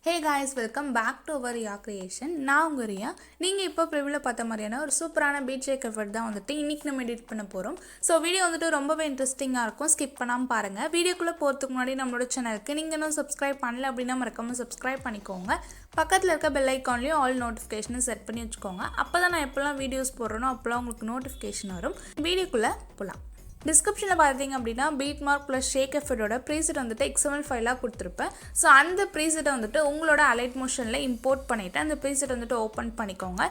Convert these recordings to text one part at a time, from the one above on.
Hey guys, welcome back to our Riya creation. நான் உங்க ரியா. நீங்க இப்போ ப்ரிவியூல பார்த்த மாதிரியான ஒரு சூப்பரான பீட் ஷேக் எஃபர்ட் தான் வந்துட்டு இன்னைக்கு நம்ம எடிட் பண்ண போறோம். ஸோ வீடியோ வந்துட்டு ரொம்பவே இன்ட்ரெஸ்டிங்காக இருக்கும். ஸ்கிப் பண்ணாமல் பாருங்க. வீடியோக்குள்ளே போகிறதுக்கு முன்னாடி நம்மளோட சேனலுக்கு நீங்கள் இன்னும் சப்ஸ்கிரைப் பண்ணல அப்படின்னா மறக்காம சப்ஸ்கிரைப் பண்ணிக்கோங்க. பக்கத்தில் இருக்க பெல் ஐக்கான்லேயும் ஆல் நோட்டிஃபிகேஷனை செட் பண்ணி வச்சுக்கோங்க. அப்போ தான் நான் எப்போல்லாம் வீடியோஸ் போடுறேனோ அப்போல்லாம் உங்களுக்கு நோட்டிஃபிகேஷன் வரும். வீடியோக்குள்ளே போகலாம். டிஸ்கிரிப்ஷனில் பார்த்தீங்க அப்படின்னா பீட் மார்க் ப்ளஸ் ஷேக் எஃபர்ட்டோட ப்ரீசெட் வந்துட்டு XML ஃபைலாக கொடுத்துருப்பேன். ஸோ அந்த ப்ரீசெட்டை வந்துட்டு உங்களோட அலைட் மோஷனில் இம்போர்ட் பண்ணிவிட்டு அந்த ப்ரீசெட் வந்துட்டு ஓப்பன் பண்ணிக்கோங்க.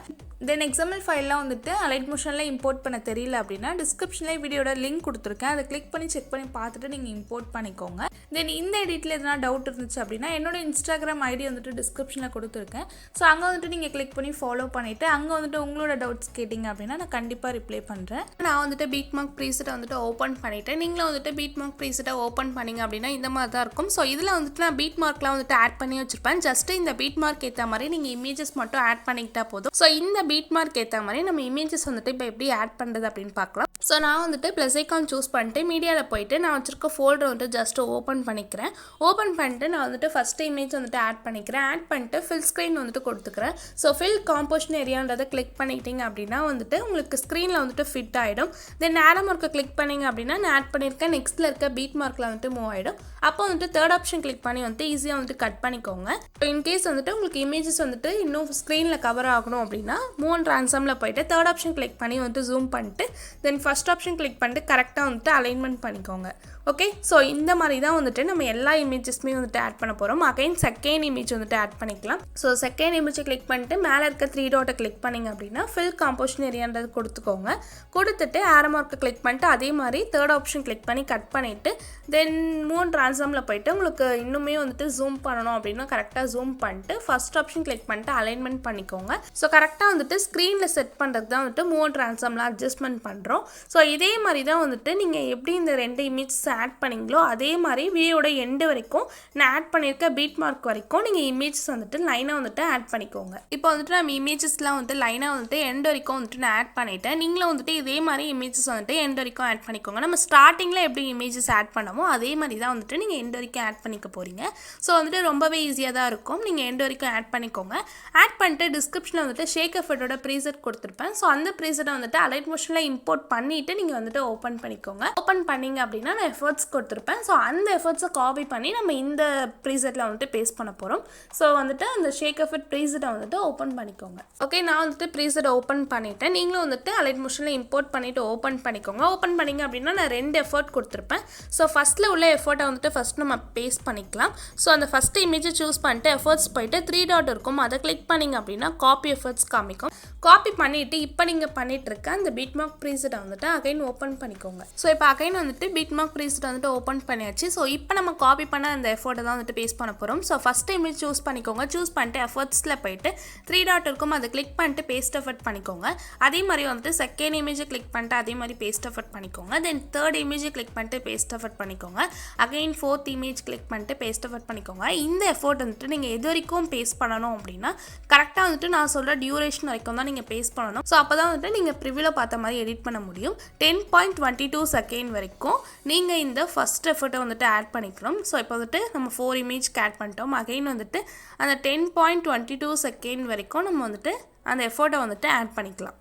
தென் XML ஃபைல்லாம் வந்துட்டு அலைட் மோஷனில் இம்போர்ட் பண்ண தெரியல அப்படின்னா டிஸ்கிரிப்ஷன்லேயே வீடியோட லிங்க் கொடுத்துருக்கேன். அதை கிளிக் பண்ணி செக் பண்ணி பார்த்துட்டு நீங்கள் இம்போர்ட் பண்ணிக்கோங்க. தென் இந்த எடிட்டில் எதனா டவுட் இருந்துச்சு அப்படின்னா என்னோட இன்ஸ்டாகிராம் ஐடி வந்துட்டு டிஸ்கிரிப்ஷனில் கொடுத்துருக்கேன். ஸோ அங்கே வந்துட்டு நீங்கள் கிளிக் பண்ணி ஃபாலோ பண்ணிவிட்டு அங்கே வந்துட்டு உங்களோட டவுட்ஸ் கேட்டிங்க அப்படின்னா நான் கண்டிப்பாக ரிப்ளை பண்ணுறேன். நான் வந்துட்டு பீட் மார்க் ப்ரீசெட்டை வந்துட்டு ஓப்பன் பண்ணிவிட்டேன். நீங்களும் வந்துட்டு பீட் மார்க் ப்ரீசெட்டை ஓப்பன் பண்ணிங்க அப்படின்னா இந்த மாதிரி தான் இருக்கும். ஸோ இதில் வந்துட்டு நான் பீட் மார்க்லாம் வந்துட்டு ஆட் பண்ணி வச்சுருப்பேன். ஜஸ்ட் இந்த பீட் மார்க் ஏற்ற மாதிரி நீங்கள் இமேஜஸ் மட்டும் ஆட் பண்ணிக்கிட்டா போதும். ஸோ இந்த பீட் மார்க் ஏற்ற மாதிரி நம்ம இமேஜஸ் வந்துட்டு இப்போ எப்படி ஆட் பண்ணுறது அப்படின்னு பார்க்கலாம். ஸோ நான் வந்துட்டு ப்ளஸ் ஐக்கான் சூஸ் பண்ணிட்டு மீடியாவில் போயிட்டு நான் வச்சுருக்க ஃபோல்டர் வந்துட்டு ஜஸ்ட் ஓப்பன் பண்ணிக்கிறேன். ஓப்பன் பண்ணிட்டு நான் வந்துட்டு ஃபஸ்ட்டு இமேஜ் வந்துட்டு ஆட் பண்ணிக்கிறேன். ஆட் பண்ணிட்டு ஃபில் ஸ்க்ரீன் வந்துட்டு கொடுத்துக்கிறேன். ஸோ ஃபில் காம்போசிஷன் ஏரியான்றதை கிளிக் பண்ணிட்டீங்க அப்படின்னா வந்துட்டு உங்களுக்கு ஸ்க்ரீனில் வந்துட்டு ஃபிட் ஆகிடும். தென் ஆரோ மார்க்கை கிளிக் பண்ணிங்க அப்படின்னா நான் ஆட் பண்ணியிருக்கேன் நெக்ஸ்ட்டில் இருக்க பீட் மார்க்கில் வந்துட்டு மூவ் ஆகிடும். அப்போ வந்துட்டு தேர்ட் ஆப்ஷன் கிளிக் பண்ணி வந்துட்டு ஈஸியாக வந்துட்டு கட் பண்ணிக்கோங்க. இன்கேஸ் வந்துட்டு உங்களுக்கு இமேஜஸ் வந்துட்டு இன்னும் ஸ்க்ரீனில் கவர் ஆகணும் அப்படின்னா மூவ் அண்ட் ட்ரான்ஸ்ஃபார்மில் போயிட்டு தேர்ட் ஆப்ஷன் கிளிக் பண்ணி வந்துட்டு ஜூம் பண்ணிட்டு தென் ஃபஸ்ட் ஆப்ஷன் கிளிக் பண்ணிட்டு கரெக்டாக வந்துட்டு அலைன்மெண்ட் பண்ணிக்கோங்க. ஓகே, ஸோ இந்த மாதிரி தான் வந்துட்டு நம்ம எல்லா இமேஜஸ்மே வந்துட்டு ஆட் பண்ண போகிறோம். அகைன் செகண்ட் இமேஜ் வந்துட்டு ஆட் பண்ணிக்கலாம். ஸோ செகண்ட் இமேஜை கிளிக் பண்ணிட்டு மேலே இருக்க 3 டாட்டை கிளிக் பண்ணிங்க அப்படின்னா ஃபில் காம்போசிஷன் ஏரியான்றது கொடுத்துக்கோங்க. கொடுத்துட்டு ஆரோ மார்க்கை கிளிக் பண்ணிட்டு அதே மாதிரி தேர்ட் ஆப்ஷன் கிளிக் பண்ணி கட் பண்ணிவிட்டு தென் மூவ் அண்ட் ட்ரான்ஸ்ஃபார்மில் போயிட்டு உங்களுக்கு இன்னுமே வந்துட்டு ஜூம் பண்ணணும் அப்படின்னா கரெக்டாக ஜூம் பண்ணிட்டு ஃபஸ்ட் ஆப்ஷன் கிளிக் பண்ணிட்டு அலைன்மெண்ட் பண்ணிக்கோங்க. ஸோ கரெக்டாக வந்துட்டு ஸ்க்ரீனில் செட் பண்ணுறதுக்கு தான் வந்துட்டு மூவ் அண்ட் ட்ரான்ஸ்ஃபார்மில் அட்ஜஸ்ட்மெண்ட் பண்ணுறோம். ஸோ இதே மாதிரி தான் வந்துட்டு நீங்கள் எப்படி இந்த 2 இமேஜஸ் ஆட் பண்ணிங்களோ அதே மாதிரி வீடியோட எண்டு வரைக்கும் நான் ஆட் பண்ணியிருக்க பீட் மார்க் வரைக்கும் நீங்கள் இமேஜஸ் வந்துட்டு லைனாக வந்துட்டு ஆட் பண்ணிக்கோங்க. இப்போ வந்துட்டு நம்ம இமேஜஸ்லாம் வந்துட்டு லைனாக வந்துட்டு எண்டு வரைக்கும் வந்துட்டு நான் ஆட் பண்ணிட்டேன். நீங்களும் வந்துட்டு இதே மாதிரி இமேஜஸ் வந்துட்டு எண்டு வரைக்கும் ஆட் பண்ணிக்கோங்க. நம்ம ஸ்டார்டிங்கில் எப்படி இமேஜஸ் ஆட் பண்ணமோ அதே மாதிரி தான் வந்துட்டு நீங்கள் எண்டு வரைக்கும் ஆட் பண்ணிக்க போகிறீங்க. ஸோ வந்துட்டு ரொம்பவே ஈஸியாக தான் இருக்கும். நீங்கள் எண்டு வரைக்கும் ஆட் பண்ணிக்கோங்க. ஆட் பண்ணிட்டு டிஸ்கிரிப்ஷனில் வந்துட்டு ஷேக் எஃபர்ட்டோட ப்ரீசெட் கொடுத்துருப்பேன். ஸோ அந்த ப்ரீசெட்டை வந்துட்டு அலைட் மோஷனில் இம்போர்ட் பண்ணிவிட்டு நீங்கள் வந்துட்டு ஓப்பன் பண்ணிக்கோங்க. ஓப்பன் பண்ணிங்க அப்படின்னா நான் எஃபர்ட்ஸ் கொடுத்துருப்பேன். ஸோ அந்த எஃபர்ட்ஸை காப்பி பண்ணி நம்ம இந்த ப்ரீசெட்டில் வந்துட்டு பேஸ்ட் பண்ண போகிறோம். ஸோ வந்துட்டு அந்த ஷேக் எஃபர்ட் ப்ரீசெட்டை வந்துட்டு ஓப்பன் பண்ணிக்கோங்க. ஓகே, நான் வந்துட்டு ப்ரீசெட்டை ஓப்பன் பண்ணிட்டேன். நீங்களும் வந்துட்டு அலைட் மோஷனில் இம்போர்ட் பண்ணிவிட்டு ஓப்பன் பண்ணிக்கோங்க. ஓப்பன் பண்ணிங்க அப்படின்னா நான் 2 எஃபர்ட் கொடுத்துருப்பேன். ஸோ ஃபஸ்ட்டில் உள்ள எஃபர்ட்டை வந்துட்டு ஃபஸ்ட் நம்ம பேஸ்ட் பண்ணிக்கலாம். ஸோ அந்த ஃபஸ்ட்டு இமேஜை சூஸ் பண்ணிட்டு எஃபர்ட்ஸ் போயிட்டு 3 டாட் இருக்கும் அதை கிளிக் பண்ணிங்க அப்படின்னா காப்பி எஃபர்ட்ஸ் காமிக்கும். காப்பி பண்ணிவிட்டு இப்போ நீங்கள் பண்ணிட்டு இருக்க அந்த பீட் மார்க் ப்ரீசெட்டை வந்துட்டு அகைன் ஓப்பன் பண்ணிக்கோங்க. ஸோ இப்போ அகைன் வந்துட்டு பீட் மார்க் ப்ரீசெட் வந்துட்டு ஓப்பன் பண்ணியாச்சு. ஸோ இப்போ நம்ம காப்பி பண்ண அந்த எஃபர்ட்டை தான் வந்துட்டு பேஸ்ட் பண்ண போகிறோம். ஸோ ஃபஸ்ட் இமேஜ் சூஸ் பண்ணிக்கோங்க. சூஸ் பண்ணிட்டு எஃபர்ட்ஸில் போயிட்டு 3 டாட் இருக்கும் அதை கிளிக் பண்ணிட்டு பேஸ்ட் எஃபர்ட் பண்ணிக்கோங்க. அதே மாதிரி வந்துட்டு செகண்ட் இமேஜை கிளிக் பண்ணிட்டு அதே மாதிரி பேஸ்ட் எஃபர்ட் பண்ணிக்கோங்க. தென் தேர்ட் இமேஜை கிளிக் பண்ணிட்டு பேஸ்ட் எஃபர்ட் பண்ணிக்கோங்க. அகைன் ஃபோர்த் இமேஜ் கிளிக் பண்ணிட்டு பேஸ்ட் எஃபர்ட் பண்ணிக்கோங்க. இந்த எஃபர்ட் வந்துட்டு நீங்கள் எது வரைக்கும் பேஸ்ட் பண்ணணும் அப்படின்னா கரெக்டாக வந்துட்டு நான் சொல்கிற டியூரேஷன் வரைக்கும் தான் நீங்கள் பேஸ்ட் பண்ணணும். ஸோ அப்போ தான் வந்துட்டு நீங்கள் ப்ரிவியூவில் பார்த்த மாதிரி எடிட் பண்ண முடியும். 10.22 செகண்ட் வரைக்கும் நீங்கள் இந்த ஃபஸ்ட் எஃபர்ட்டை வந்துட்டு ஆட் பண்ணிக்கணும். ஸோ இப்போ வந்துட்டு நம்ம 4 இமேஜ்க்கு ஆட் பண்ணிட்டோம். அகைன் வந்துட்டு அந்த 10.22 செகண்ட் வரைக்கும் நம்ம வந்துட்டு அந்த எஃபர்ட்டை வந்துட்டு ஆட் பண்ணிக்கலாம்.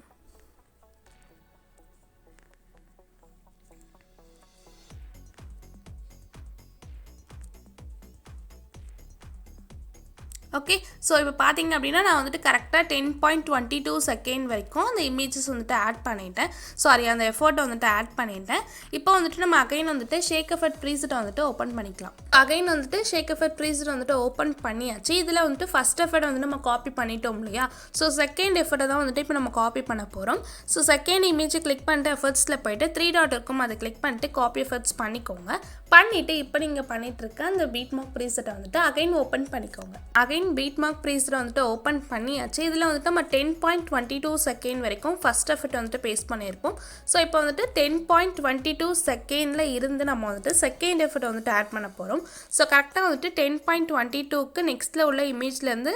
ஓகே, ஸோ இப்போ பார்த்தீங்க அப்படின்னா நான் வந்துட்டு கரெக்டாக 10.22 செகண்ட் வரைக்கும் அந்த இமேஜஸ் வந்துட்டு ஆட் பண்ணிட்டேன். சாரி, அந்த எஃபர்ட்டை வந்துட்டு ஆட் பண்ணிட்டேன். இப்போ வந்துட்டு நம்ம அகைன் வந்துட்டு ஷேக் எஃபர்ட் ப்ரீசெட்டை வந்துட்டு ஓப்பன் பண்ணிக்கலாம். அகைன் வந்துட்டு ஷேக் எஃபர்ட் ப்ரீசெட் வந்துட்டு ஓப்பன் பண்ணியாச்சு. இதில் வந்துட்டு ஃபஸ்ட் எஃபர்ட் வந்து நம்ம காப்பி பண்ணிட்டோம் இல்லையா? ஸோ செகண்ட் எஃபர்ட்டை தான் வந்துட்டு இப்போ நம்ம காப்பி பண்ண போகிறோம். ஸோ செகண்ட் இமேஜை கிளிக் பண்ணிட்டு எஃபர்ட்ஸில் போயிட்டு 3 டாட் இருக்கும் அதை கிளிக் பண்ணிட்டு காப்பி எஃபர்ட்ஸ் பண்ணிக்கோங்க. பண்ணிவிட்டு இப்போ நீங்கள் பண்ணிட்டு இருக்க அந்த பீட் மார்க் ப்ரீசெட்டை வந்துட்டு அகைன் ஓப்பன் பண்ணிக்கோங்க. அகைன் பீட் மார்க் ப்ரீசெட்டை வந்துட்டு ஓப்பன் பண்ணியாச்சு. இதில் வந்துட்டு நம்ம 10.22 செகண்ட் வரைக்கும் ஃபஸ்ட் எஃபர்ட் வந்துட்டு பேஸ்ட் பண்ணியிருப்போம். ஸோ இப்போ வந்துட்டு 10.22 செகண்டில் இருந்து நம்ம வந்துட்டு செகண்ட் எஃபர்ட் வந்துட்டு ஆட் பண்ண போகிறோம். ஸோ கரெக்டாக வந்துட்டு 10.22க்கு நெக்ஸ்ட்டில் உள்ள இமேஜ்லேருந்து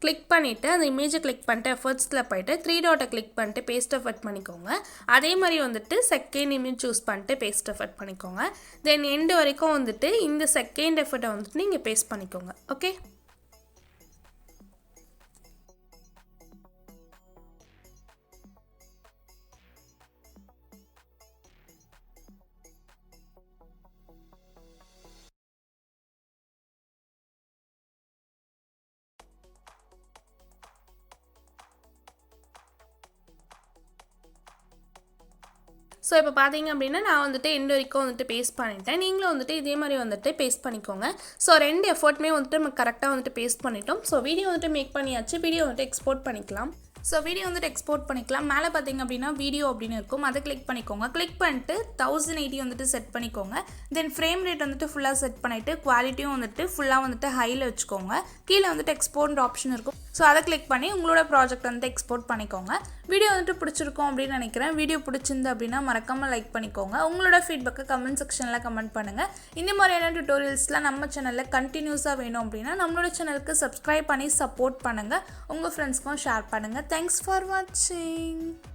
கிளிக் பண்ணிவிட்டு அந்த இமேஜை கிளிக் பண்ணிட்டு எஃபர்ட்ஸில் போயிட்டு 3 டாட்டை கிளிக் பண்ணிட்டு பேஸ்ட் எஃபர்ட் பண்ணிக்கோங்க. அதே மாதிரி வந்துட்டு செகண்ட் இமேஜ் சூஸ் பண்ணிட்டு பேஸ்ட் எஃபர்ட் பண்ணிக்கோங்க. தென் எண்டு வரைக்கும் வந்துட்டு இந்த செகண்ட் எஃபர்ட்டை வந்துட்டு நீங்கள் பேஸ்ட் பண்ணிக்கோங்க. ஓகே, ஸோ இப்போ பார்த்தீங்க அப்படின்னா நான் வந்துட்டு எண்டு வரைக்கும் வந்துட்டு பேஸ்ட் பண்ணிட்டேன். நீங்களும் வந்துட்டு இதே மாதிரி வந்துட்டு பேஸ்ட் பண்ணிக்கோங்க. ஸோ 2 எஃபர்ட்டுமே வந்துட்டு நம்ம கரெக்டாக வந்துட்டு பேஸ்ட் பண்ணிட்டோம். ஸோ வீடியோ வந்துட்டு மேக் பண்ணியாச்சு. வீடியோ வந்துட்டு எக்ஸ்போர்ட் பண்ணிக்கலாம். ஸோ வீடியோ வந்துட்டு எக்ஸ்போர்ட் பண்ணிக்கலாம். மேலே பார்த்தீங்க அப்படின்னா வீடியோ அப்படின்னு இருக்கும், அதை கிளிக் பண்ணிக்கோங்க. கிளிக் பண்ணிட்டு 1080 வந்துட்டு செட் பண்ணிக்கோங்க. தென் ஃப்ரேம் ரேட் வந்துட்டு ஃபுல்லாக செட் பண்ணிவிட்டு குவாலிட்டியும் வந்துட்டு ஃபுல்லாக வந்துட்டு ஹையில் வச்சுக்கோங்க. கீழே வந்துட்டு எக்ஸ்போர்ட் ஆப்ஷன் இருக்கும். ஸோ அதை கிளிக் பண்ணி உங்களோட ப்ராஜெக்ட் வந்துட்டு எக்ஸ்போர்ட் பண்ணிக்கோங்க. வீடியோ வந்துட்டு பிடிச்சிருக்கும் அப்படின்னு நினைக்கிறேன். வீடியோ பிடிச்சிருந்து அப்படின்னா மறக்காமல் லைக் பண்ணிக்கோங்க. உங்களோட ஃபீட்பேக்கை கமெண்ட் செக்ஷனில் கமெண்ட் பண்ணுங்கள். இந்த மாதிரியான டியூட்டோரியல்ஸ்லாம் நம்ம சேனலில் கண்டினியூஸாக வேணும் அப்படின்னா நம்மளோட சேனலுக்கு சப்ஸ்கிரைப் பண்ணி சப்போர்ட் பண்ணுங்கள். உங்கள் ஃப்ரெண்ட்ஸ்க்கும் ஷேர் பண்ணுங்கள். Thanks for watching.